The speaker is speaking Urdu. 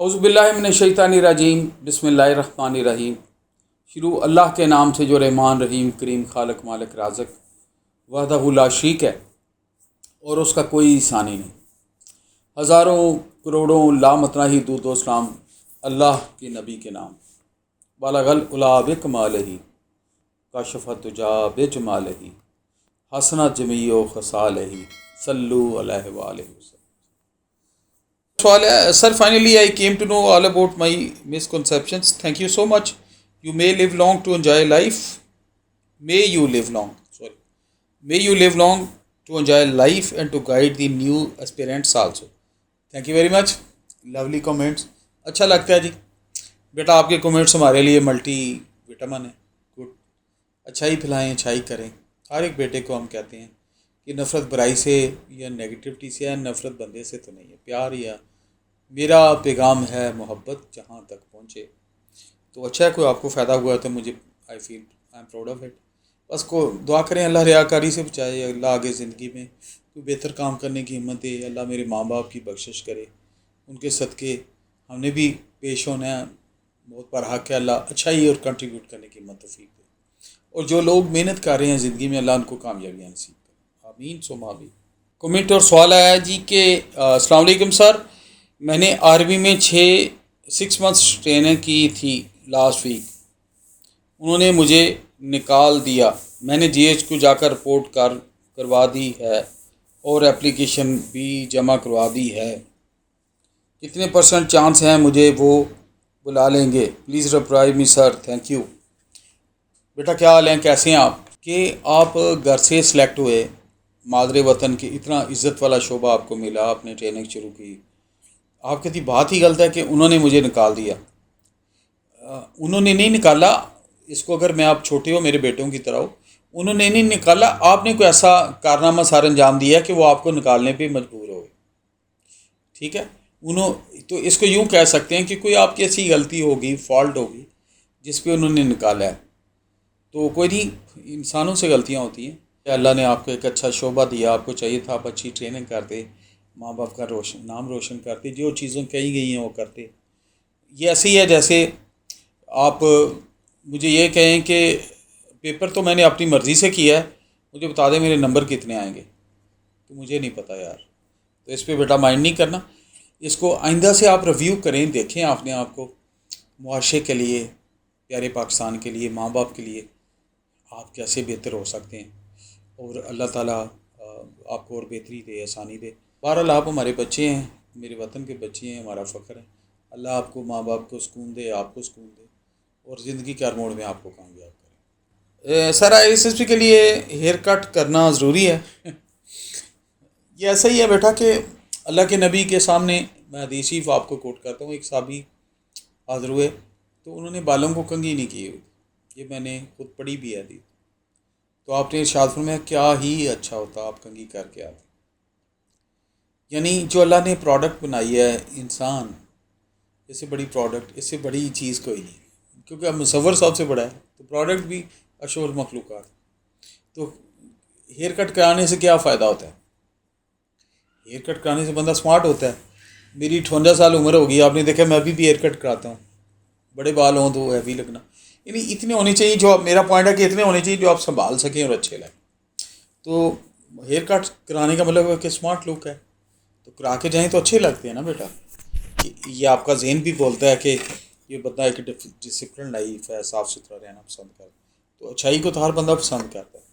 اعوذ باللہ من الشیطان الرجیم بسم اللہ الرحمن الرحیم۔ شروع اللہ کے نام سے جو رحمان رحیم کریم خالق مالک رازق وحدہ لا شریک ہے اور اس کا کوئی ثانی نہیں۔ ہزاروں کروڑوں لامتناہی درود و سلام اللہ کے نبی کے نام۔ بالغ العلا بکمالہ کاشف الدجی بجمالہ حسنت جمیع خصالہ صلو علیہ وآلہ وسلم۔ سوال ہے sir, finally I came to know all about my misconceptions. Thank you so much. You may live long to enjoy life. May you live long to enjoy life and to guide the new aspirants also. Thank you very much. Lovely comments. اچھا لگتا ہے جی بیٹا، آپ کے کمنٹس ہمارے لیے ملٹی وٹامن ہے. گڈ. اچھائی پھیلائیں، اچھائی کریں. ہر ایک بیٹے کو ہم کہتے ہیں کہ نفرت برائی سے یا نیگیٹیوٹی سے ہے، نفرت بندے سے تو نہیں ہے. پیار یا میرا پیغام ہے محبت جہاں تک پہنچے. تو اچھا ہے، کوئی آپ کو فائدہ ہوا تو مجھے I am proud of it. بس کو دعا کریں اللہ ریاکاری سے بچائے، اللہ آگے زندگی میں کوئی بہتر کام کرنے کی ہمت دے. اللہ میرے ماں باپ کی بخشش کرے، ان کے صدقے ہم نے بھی پیش ہونا ہے. بہت پر حق ہے، اللہ اچھائی اور کنٹریبیوٹ کرنے کی ہمت توفیق دے. اور جو لوگ محنت کر رہے ہیں زندگی میں، اللہ ان کو کامیابیاں نصیب کرے. آمین ثم آمین. کمنٹ اور سوال آیا جی کہ السلام علیکم سر، میں نے آرمی میں 6 منتھس ٹریننگ کی تھی لاسٹ ویک. انہوں نے مجھے نکال دیا. میں نے جی ایچ کو جا کر رپورٹ کروا دی ہے اور اپلیکیشن بھی جمع کروا دی ہے. کتنے % چانس ہیں مجھے وہ بلا لیں گے؟ Please reply me sir. Thank you. بیٹا کیا حال ہیں، کیسے ہیں آپ؟ کہ آپ گھر سے سلیکٹ ہوئے، مادر وطن کی اتنا عزت والا شعبہ آپ کو ملا، آپ نے ٹریننگ شروع کی. آپ کی بات ہی غلط ہے کہ انہوں نے مجھے نکال دیا. انہوں نے نہیں نکالا. اس کو اگر میں آپ چھوٹے ہو، میرے بیٹوں کی طرح ہو، انہوں نے نہیں نکالا. آپ نے کوئی ایسا کارنامہ سار انجام دیا کہ وہ آپ کو نکالنے پہ مجبور ہوئے. ٹھیک ہے، تو اس کو یوں کہہ سکتے ہیں کہ کوئی آپ کی ایسی غلطی ہوگی، فالٹ ہوگی جس پہ انہوں نے نکالا ہے. تو کوئی نہیں، انسانوں سے غلطیاں ہوتی ہیں. اللہ نے آپ کو ایک اچھا شعبہ دیا، آپ کو چاہیے تھا آپ اچھی ٹریننگ کرتے، ماں باپ کا نام روشن کرتے، جو چیزیں کہی گئی ہیں وہ کرتے. یہ ایسے ہی ہے جیسے آپ مجھے یہ کہیں کہ پیپر تو میں نے اپنی مرضی سے کیا ہے، مجھے بتا دیں میرے نمبر کتنے آئیں گے. تو مجھے نہیں پتہ یار. تو اس پہ بیٹا مائنڈ نہیں کرنا. اس کو آئندہ سے آپ ریویو کریں، دیکھیں آپ نے آپ کو معاشرے کے لیے، پیارے پاکستان کے لیے، ماں باپ کے لیے آپ کیسے بہتر ہو سکتے ہیں. اور اللہ تعالیٰ آپ کو اور بہتری دے، آسانی دے. بہرحال آپ ہمارے بچے ہیں، میرے وطن کے بچے ہیں، ہمارا فخر ہے. اللہ آپ کو، ماں باپ کو سکون دے، آپ کو سکون دے، اور زندگی کے ہر موڑ میں آپ کو کامیاب کرے. سر ISSB کے لیے ہیئر کٹ کرنا ضروری ہے؟ یہ ایسا ہی ہے بیٹا کہ اللہ کے نبی کے سامنے میں حدیث شریف آپ کو کوٹ کرتا ہوں. ایک صحابی حاضر ہوئے تو انہوں نے بالوں کو کنگھی نہیں کی ہوئی. یہ میں نے خود پڑھی بھی ہے حدیث. تو آپ نے ارشاد فرمایا کیا ہی اچھا ہوتا آپ کنگھی کر کے آتے. یعنی جو اللہ نے پروڈکٹ بنائی ہے انسان، اس سے بڑی پروڈکٹ، اس سے بڑی چیز کوئی نہیں، کیونکہ اب مصور سب سے بڑا ہے. تو پروڈکٹ بھی اشور مخلوقات. تو ہیئر کٹ کرانے سے کیا فائدہ ہوتا ہے؟ ہیئر کٹ کرانے سے بندہ سمارٹ ہوتا ہے. میری 58 سال عمر ہوگی، آپ نے دیکھا میں ابھی بھی ہیئر کٹ کراتا ہوں. بڑے بال ہوں تو ہیوی لگنا، یعنی اتنے ہونے چاہیے جو آپ، میرا پوائنٹ ہے کہ اتنے ہونے چاہیے جو آپ سنبھال سکیں اور اچھے لگیں. تو ہیئر کٹ کرانے کا مطلب ہے کہ اسمارٹ لک ہے، تو کرا کے جائیں تو اچھے لگتے ہیں نا بیٹا. یہ آپ کا ذہن بھی بولتا ہے کہ یہ بندہ ایک ڈسپلن لائف ہے، صاف ستھرا رہنا پسند کرتا ہے. تو اچھائی کو تو ہر بندہ پسند کرتا ہے.